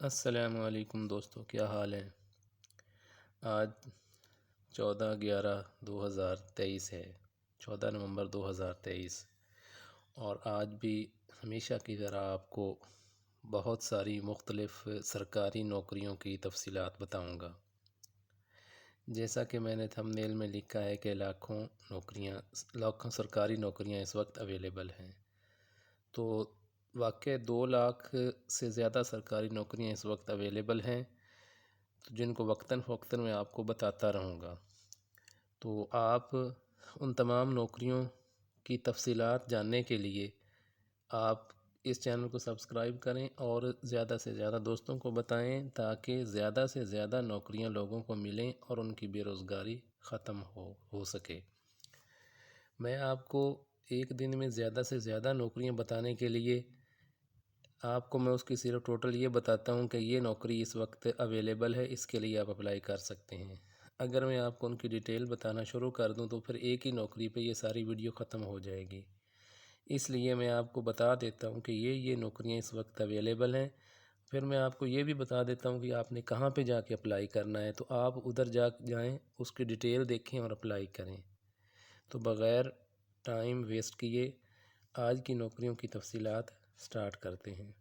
السلام علیکم دوستو، کیا حال ہے؟ آج 14/11/2023 ہے، 14 نومبر 2023، اور آج بھی ہمیشہ کی طرح آپ کو بہت ساری مختلف سرکاری نوکریوں کی تفصیلات بتاؤں گا۔ جیسا کہ میں نے تھمبنیل میں لکھا ہے کہ لاکھوں سرکاری نوکریاں اس وقت اویلیبل ہیں، تو واقع 2 لاکھ سے زیادہ سرکاری نوکریاں اس وقت اویلیبل ہیں، جن کو وقتاً فوقتاً میں آپ کو بتاتا رہوں گا۔ تو آپ ان تمام نوکریوں کی تفصیلات جاننے کے لیے آپ اس چینل کو سبسکرائب کریں اور زیادہ سے زیادہ دوستوں کو بتائیں، تاکہ زیادہ سے زیادہ نوکریاں لوگوں کو ملیں اور ان کی بے روزگاری ختم ہو سکے۔ میں آپ کو ایک دن میں زیادہ سے زیادہ نوکریاں بتانے کے لیے آپ کو میں اس کی صرف ٹوٹل یہ بتاتا ہوں کہ یہ نوکری اس وقت اویلیبل ہے، اس کے لیے آپ اپلائی کر سکتے ہیں۔ اگر میں آپ کو ان کی ڈیٹیل بتانا شروع کر دوں تو پھر ایک ہی نوکری پہ یہ ساری ویڈیو ختم ہو جائے گی، اس لیے میں آپ کو بتا دیتا ہوں کہ یہ نوکریاں اس وقت اویلیبل ہیں۔ پھر میں آپ کو یہ بھی بتا دیتا ہوں کہ آپ نے کہاں پہ جا کے اپلائی کرنا ہے، تو آپ ادھر جائیں، اس کی ڈیٹیل دیکھیں اور اپلائی کریں۔ تو بغیر ٹائم ویسٹ کیے آج کی نوکریوں کی تفصیلات سٹارٹ کرتے ہیں۔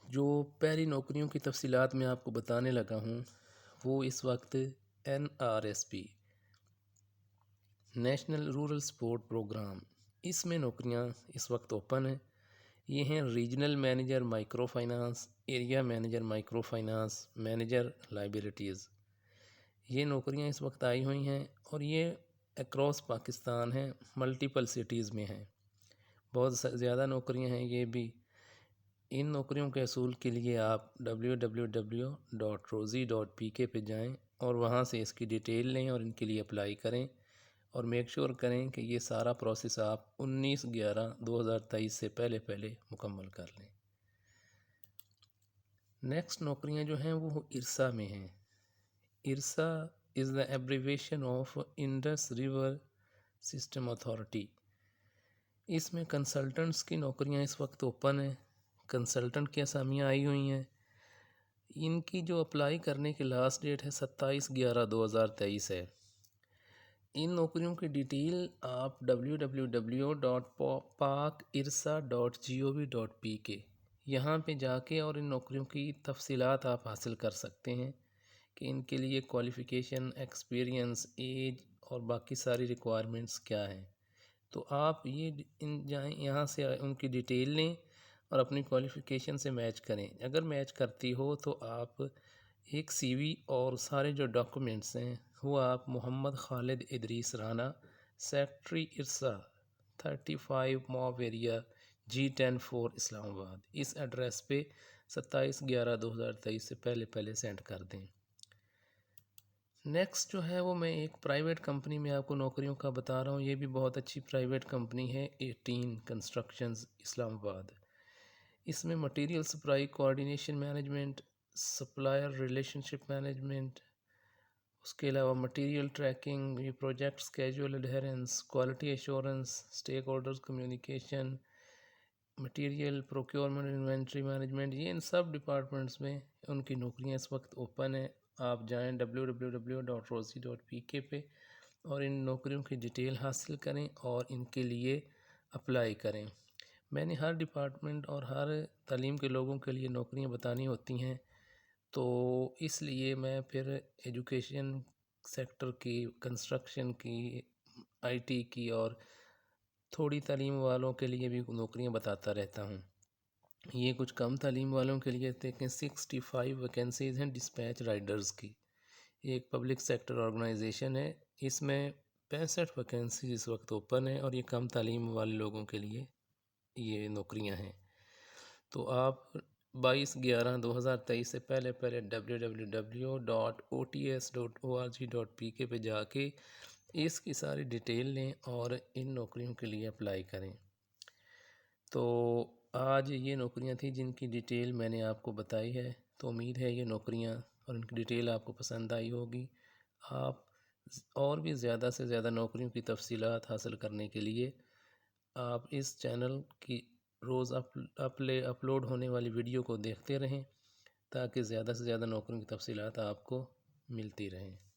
جو پہلی نوکریوں کی تفصیلات میں آپ کو بتانے لگا ہوں وہ اس وقت NRSP national rural support programme, اس میں نوکریاں اس وقت اوپن ہیں۔ یہ ہیں regional manager microfinance, area manager microfinance, manager liabilities. یہ نوکریاں اس وقت آئی ہوئی ہیں اور یہ اکراس پاکستان ہیں، ملٹیپل سٹیز میں ہیں، بہت زیادہ نوکریاں ہیں یہ بھی۔ ان نوکریوں کے حصول کے لیے آپ www.rosi.pk پہ جائیں اور وہاں سے اس کی ڈیٹیل لیں اور ان کے لیے اپلائی کریں، اور میک شور کریں کہ یہ سارا پروسیس آپ 19/11/2023 سے پہلے مکمل کر لیں۔ نیکسٹ نوکریاں جو ہیں وہ ارسا میں ہیں۔ IRSA is the abbreviation of Indus river system authority. اس میں کنسلٹنٹس کی نوکریاں اس وقت اوپن ہیں، کنسلٹنٹ کی اسامیاں آئی ہوئی ہیں۔ ان کی جو اپلائی کرنے کی لاسٹ ڈیٹ ہے 27/11/2023 ہے۔ ان نوکریوں کی ڈیٹیل آپ www.paakirsa.gov.pk یہاں پہ جا کے اور ان نوکریوں کی تفصیلات آپ حاصل کر سکتے ہیں کہ ان کے لیے کوالیفیکیشن، ایکسپیرینس، ایج اور باقی ساری ریکوائرمنٹس کیا ہیں۔ تو آپ جائیں یہاں سے ان کی ڈیٹیل لیں اور اپنی کوالیفیکیشن سے میچ کریں۔ اگر میچ کرتی ہو تو آپ ایک CV اور سارے جو ڈاکومنٹس ہیں وہ آپ محمد خالد Idris Rana, secretary IRSA, 35 mob area, G10-4 اسلام آباد، اس ایڈریس پہ 27/11/2023 سے پہلے سینڈ کر دیں۔ نیکسٹ جو ہے وہ میں ایک پرائیویٹ کمپنی میں آپ کو نوکریوں کا بتا رہا ہوں۔ یہ بھی بہت اچھی پرائیویٹ کمپنی ہے، 18 کنسٹرکشنز اسلام آباد۔ اس میں material supply coordination management, supplier relationship management, اس کے علاوہ material tracking, project schedule adherence, quality assurance, stakeholders communication, material procurement, inventory management, یہ ان سب ڈپارٹمنٹس میں ان کی نوکریاں اس وقت اوپن ہیں۔ آپ جائیں www.rosi.pk پہ اور ان نوکریوں کی ڈیٹیل حاصل کریں اور ان کے لیے اپلائی کریں۔ میں نے ہر ڈپارٹمنٹ اور ہر تعلیم کے لوگوں کے لیے نوکریاں بتانی ہوتی ہیں، تو اس لیے میں پھر ایجوکیشن سیکٹر کی، کنسٹرکشن کی، IT کی اور تھوڑی تعلیم والوں کے لیے بھی نوکریاں بتاتا رہتا ہوں۔ یہ کچھ کم تعلیم والوں کے لیے دیکھیں 65 ویکنسیز ہیں ڈسپیچ رائڈرز کی، یہ ایک پبلک سیکٹر آرگنائزیشن ہے۔ اس میں 65 ویکنسیز اس وقت اوپن ہیں اور یہ کم تعلیم والے لوگوں کے لیے یہ نوکریاں ہیں۔ تو آپ 22/11/2023 سے پہلے www.ots.org.pk پہ جا کے اس کی ساری ڈیٹیل لیں اور ان نوکریوں کے لیے اپلائی کریں۔ تو آج یہ نوکریاں تھیں جن کی ڈیٹیل میں نے آپ کو بتائی ہے، تو امید ہے یہ نوکریاں اور ان کی ڈیٹیل آپ کو پسند آئی ہوگی۔ آپ اور بھی زیادہ سے زیادہ نوکریوں کی تفصیلات حاصل کرنے کے لیے آپ اس چینل کی روز اپلوڈ ہونے والی ویڈیو کو دیکھتے رہیں تاکہ زیادہ سے زیادہ نوکریوں کی تفصیلات آپ کو ملتی رہیں۔